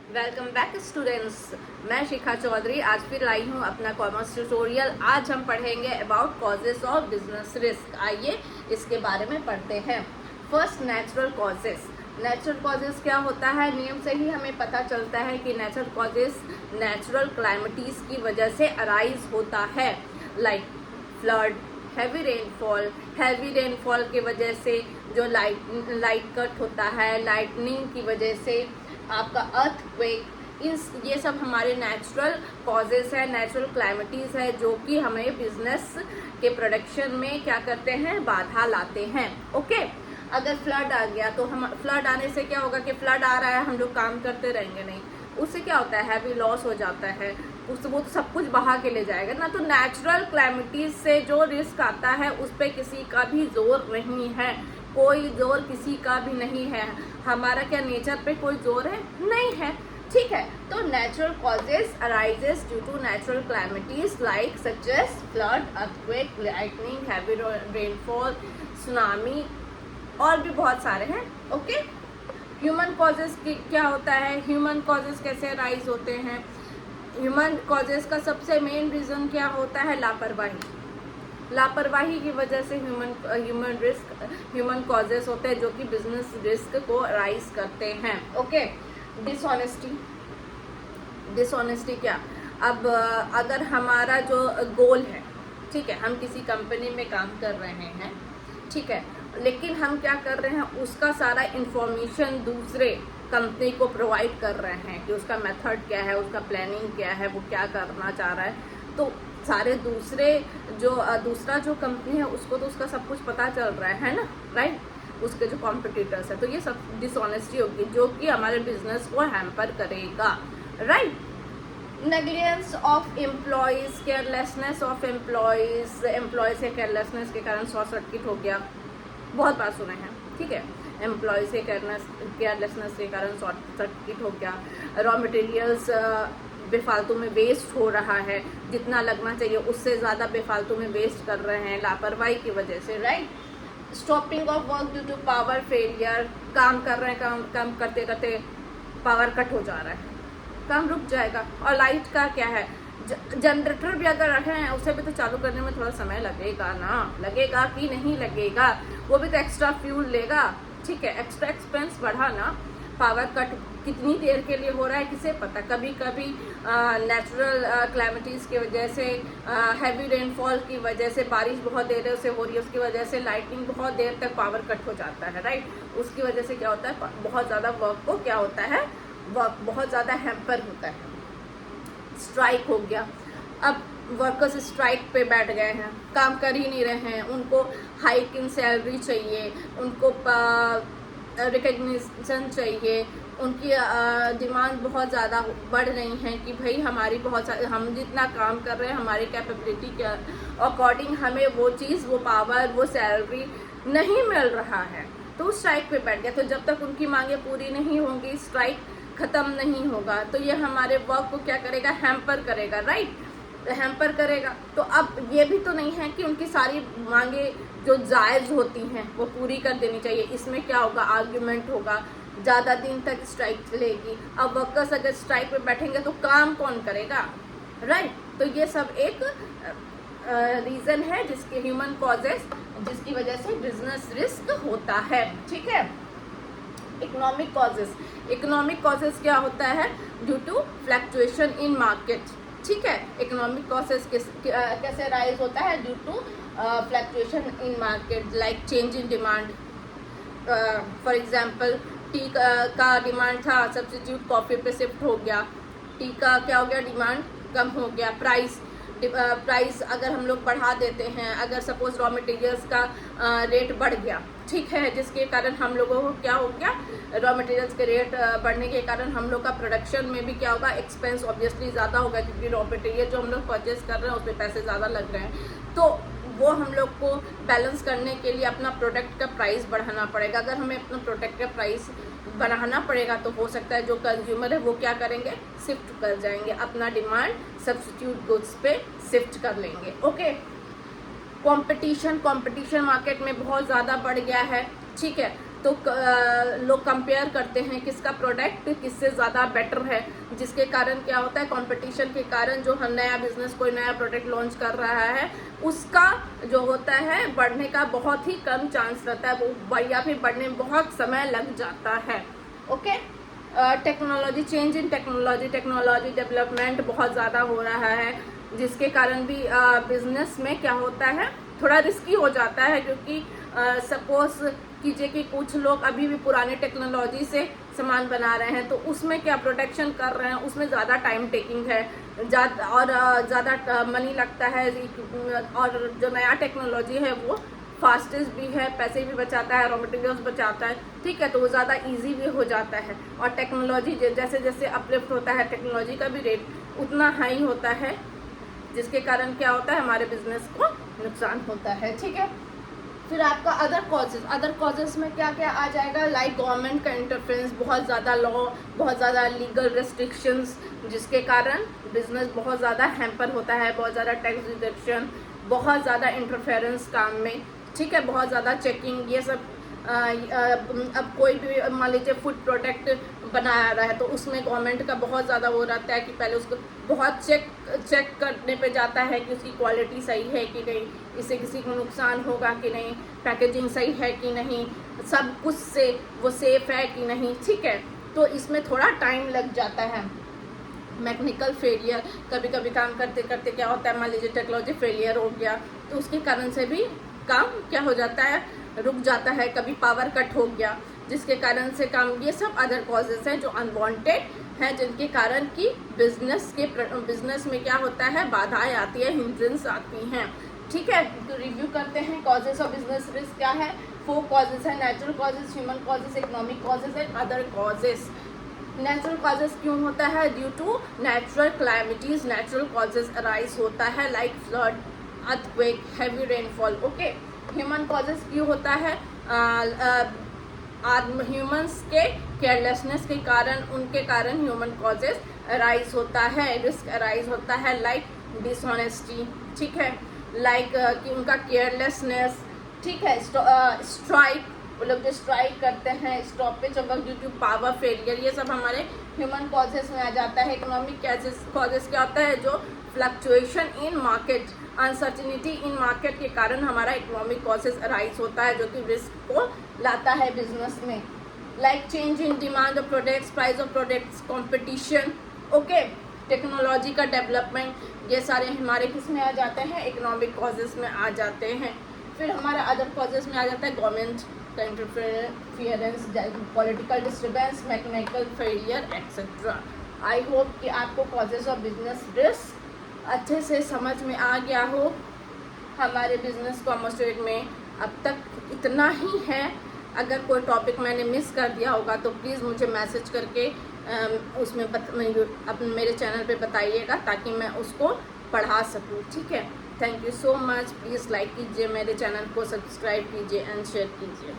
Welcome back students. मैं शिखा चौधरी आज फिर लाई हूँ अपना कॉमर्स ट्यूटोरियल। आज हम पढ़ेंगे about causes of business risk. आइए इसके बारे में पढ़ते हैं। First, natural causes. Natural causes क्या होता है? नेम से ही हमें पता चलता है कि नेचुरल कॉजेस नेचुरल क्लाइमेटीज की वजह से अराइज होता है, like flood, heavy rainfall. Heavy rainfall की वजह से जो लाइट कट होता है, लाइटनिंग की वजह से आपका अर्थक्वेक, ये सब हमारे नेचुरल कॉजेस है, नेचुरल क्लाइमेटीज है, जो कि हमें बिजनेस के प्रोडक्शन में क्या करते हैं, बाधा लाते हैं। ओके, अगर फ्लड आ गया तो हम फ्लड आने से क्या होगा कि फ्लड आ रहा है, हम लोग काम करते रहेंगे नहीं, उससे क्या होता है, हैवी लॉस हो जाता है, वो तो सब कुछ बहा के ले जाएगा ना। तो नेचुरल क्लाइमेटीज से जो रिस्क आता है उस पर किसी का भी जोर नहीं है, कोई जोर किसी का भी नहीं है। हमारा क्या नेचर पे कोई जोर है? नहीं है। ठीक है, तो natural causes arises due to natural calamities like such as flood, earthquake, lightning, heavy rainfall, tsunami और भी बहुत सारे हैं। ओके, ह्यूमन कॉजेस क्या होता है? ह्यूमन कॉजेस कैसे अराइज होते हैं? ह्यूमन कॉजेस का सबसे मेन रीजन क्या होता है? लापरवाही की वजह से ह्यूमन कॉजेस होते हैं जो कि बिजनेस रिस्क को राइज करते हैं। ओके, डिसऑनेस्टी क्या? अब अगर हमारा जो गोल है, ठीक है, हम किसी कंपनी में काम कर रहे हैं, ठीक है, लेकिन हम क्या कर रहे हैं, उसका सारा इंफॉर्मेशन दूसरे कंपनी को प्रोवाइड कर रहे हैं कि उसका मेथड क्या है, उसका प्लानिंग क्या है, वो क्या करना चाह रहा है। तो सारे दूसरा जो कंपनी है उसको तो उसका सब कुछ पता चल रहा है ना, राइट, उसके जो कॉम्पिटिटर्स है। तो ये सब डिसऑनेस्टी होगी जो कि हमारे बिजनेस को हैम्पर करेगा, right. Negligence of employees, carelessness of employees के केयरलेसनेस के कारण शॉर्ट सर्किट हो गया, बहुत बार सुने हैं, ठीक है। एम्प्लॉयज के केयरलेसनेस के कारण शॉर्ट सर्किट हो गया। रॉ मटेरियल्स बेफालतू में वेस्ट हो रहा है, जितना लगना चाहिए उससे ज़्यादा बेफालतू में वेस्ट कर रहे हैं लापरवाही की वजह से, right. Stopping of work due to power failure, काम कर रहे हैं, काम करते करते पावर कट हो जा रहा है, काम रुक जाएगा। और लाइट का क्या है? जनरेटर भी अगर रखे हैं उसे भी तो चालू करने में थोड़ा समय लगेगा ना, लगेगा कि नहीं लगेगा? वो भी तो एक्स्ट्रा फ्यूल लेगा, ठीक है, एक्स्ट्रा एक्सपेंस बढ़ा ना। पावर कट कितनी देर के लिए हो रहा है किसे पता? कभी कभी नेचुरल क्लाइमेटीज की वजह से, हैवी रेनफॉल की वजह से, बारिश बहुत देर से हो रही है, उसकी वजह से लाइटनिंग बहुत देर तक पावर कट हो जाता है, राइट। उसकी वजह से क्या होता है, बहुत ज़्यादा वर्क को क्या होता है, वर्क बहुत ज़्यादा हैम्पर होता है। स्ट्राइक हो गया, अब वर्कर्स स्ट्राइक पे बैठ गए हैं, काम कर ही नहीं रहे हैं, उनको हाइक इन सैलरी चाहिए, उनको रिकग्निशन चाहिए, उनकी डिमांड बहुत ज़्यादा बढ़ रही हैं कि भाई हमारी हम जितना काम कर रहे हैं हमारी कैपेबिलिटी के अकॉर्डिंग हमें वो चीज़, वो पावर, वो सैलरी नहीं मिल रहा है, तो स्ट्राइक पे बैठ गया। तो जब तक उनकी मांगे पूरी नहीं होंगी, स्ट्राइक ख़त्म नहीं होगा, तो ये हमारे वर्क को क्या करेगा, हैम्पर करेगा, राइट, हैम्पर करेगा। तो अब ये भी तो नहीं है कि उनकी सारी मांगे जो जायज़ होती हैं वो पूरी कर देनी चाहिए। इसमें क्या होगा, आर्ग्यूमेंट होगा, ज़्यादा दिन तक स्ट्राइक चलेगी। अब वर्कर्स अगर स्ट्राइक पे बैठेंगे तो काम कौन करेगा, राइट। तो ये सब एक रीज़न है जिसके ह्यूमन कॉजेस, जिसकी वजह से बिजनेस रिस्क होता है, ठीक है। इकोनॉमिक कॉजेस क्या होता है? Due to fluctuation in market, ठीक है। इकोनॉमिक कॉजेस कैसे राइज होता है? Due to fluctuation in market, like change in demand. For example, tea का डिमांड था, सब्स्टिट्यूट कॉफ़ी पे शिफ्ट हो गया, टी का क्या हो गया, डिमांड कम हो गया। प्राइस अगर हम लोग बढ़ा देते हैं, अगर सपोज रॉ मटेरियल्स का रेट बढ़ गया, ठीक है, जिसके कारण हम लोगों को क्या हो गया, रॉ मटेरियल्स के रेट बढ़ने के कारण हम लोग का प्रोडक्शन में भी क्या होगा, एक्सपेंस ऑब्वियसली ज़्यादा होगा, क्योंकि रॉ मटेरियल जो हम लोग परचेज कर रहे हैं उसमें पैसे ज़्यादा लग रहे हैं। तो वो हम लोग को बैलेंस करने के लिए अपना प्रोडक्ट का प्राइस बढ़ाना पड़ेगा। अगर हमें अपना प्रोडक्ट का प्राइस बढ़ाना पड़ेगा तो हो सकता है जो कंज्यूमर है वो क्या करेंगे, शिफ्ट कर जाएंगे, अपना डिमांड सब्स्टिट्यूट गुड्स पे शिफ्ट कर लेंगे। ओके, कंपटीशन मार्केट में बहुत ज़्यादा बढ़ गया है, ठीक है। तो लोग कंपेयर करते हैं किसका प्रोडक्ट किससे ज़्यादा बेटर है, जिसके कारण क्या होता है कंपटीशन के कारण जो हर नया बिजनेस कोई नया प्रोडक्ट लॉन्च कर रहा है उसका जो होता है बढ़ने का बहुत ही कम चांस रहता है, वो या फिर बढ़ने में बहुत समय लग जाता है। Okay, technology change in technology development बहुत ज़्यादा हो रहा है, जिसके कारण भी बिजनेस में क्या होता है थोड़ा रिस्की हो जाता है, क्योंकि सपोज कीजिए कि कुछ लोग अभी भी पुराने टेक्नोलॉजी से सामान बना रहे हैं, तो उसमें क्या प्रोडक्शन कर रहे हैं, उसमें ज़्यादा टाइम टेकिंग है, ज़्यादा मनी लगता है, और जो नया टेक्नोलॉजी है वो फास्टेस्ट भी है, पैसे भी बचाता है, रॉ मटेरियल्स बचाता है, ठीक है, तो वो ज़्यादा इजी भी हो जाता है। और टेक्नोलॉजी जैसे जैसे अपलिफ्ट होता है टेक्नोलॉजी का भी रेट उतना हाई होता है, जिसके कारण क्या होता है हमारे बिजनेस को नुकसान होता है। ठीक है, फिर आपका अदर कॉजेज में क्या क्या आ जाएगा, लाइक गवर्नमेंट का इंटरफेरेंस, बहुत ज़्यादा लॉ, बहुत ज़्यादा लीगल रेस्ट्रिक्शंस, जिसके कारण बिजनेस बहुत ज़्यादा हैम्पर होता है, बहुत ज़्यादा टैक्स डिडक्शन, बहुत ज़्यादा इंटरफेरेंस काम में, ठीक है, बहुत ज़्यादा चेकिंग, ये सब अब कोई भी मान लीजिए फूड प्रोडक्ट बना रहा है तो उसमें गवर्नमेंट का बहुत ज़्यादा वो रहता है कि पहले उसको बहुत चेक करने पे जाता है कि उसकी क्वालिटी सही है कि नहीं, इससे किसी को नुकसान होगा कि नहीं, पैकेजिंग सही है कि नहीं, सब कुछ से वो सेफ है कि नहीं, ठीक है, तो इसमें थोड़ा टाइम लग जाता है। मैकेनिकल फेलियर, कभी कभी काम करते करते क्या होता है मान लीजिए टेक्नोलॉजी फेलियर हो गया तो उसके कारण से भी काम क्या हो जाता है रुक जाता है, कभी पावर कट हो गया जिसके कारण से काम, ये सब अदर कॉजेज हैं जो अनवांटेड हैं, जिनके कारण कि बिजनेस में क्या होता है बाधाएं आती है, हिंड्रेंस आती हैं। ठीक है, तो रिव्यू करते हैं कॉजेज ऑफ बिजनेस रिस्क क्या है। 4 कॉजेज है, natural causes, human causes, economic causes and other causes. Natural causes क्यों होता है, due to natural calamities natural causes arise होता है, like flood, earthquake, heavy rainfall. Okay, human causes क्यों होता है, ह्यूमंस के केयरलेसनेस के कारण, उनके कारण ह्यूमन कॉजेज अराइज होता है, रिस्क अराइज होता है, लाइक डिसऑनेस्टी, ठीक है, लाइक कि उनका केयरलेसनेस, ठीक है, स्ट्राइक, वो लोग जो स्ट्राइक करते हैं, stoppage of work due to power failure, ये सब हमारे ह्यूमन कॉजेज में आ जाता है। इकोनॉमिक कॉजेज क्या होता है, जो fluctuation in market, uncertainty in market के कारण हमारा इकोनॉमिक कॉजेज अराइज होता है, जो कि रिस्क को लाता है बिजनेस में, like change in demand of products, price of products, competition. Okay, technology का डेवलपमेंट, ये सारे हमारे किस में आ जाते हैं, इकोनॉमिक कॉजेज में आ जाते हैं। फिर हमारा अदर कॉजेज में आ जाता है गवर्नमेंट का interference, political disturbance, mechanical failure etcetera. I hope कि आपको कॉजेज ऑफ बिजनेस रिस्क अच्छे से समझ में आ गया हो। हमारे बिजनेस कॉमर्स ट्रेड में अब तक इतना ही है, अगर कोई टॉपिक मैंने मिस कर दिया होगा तो प्लीज़ मुझे मैसेज करके उसमें अपने मेरे चैनल पे बताइएगा ताकि मैं उसको पढ़ा सकूँ। ठीक है, thank you so much. Please like कीजिए, मेरे चैनल को सब्सक्राइब कीजिए एंड शेयर कीजिए।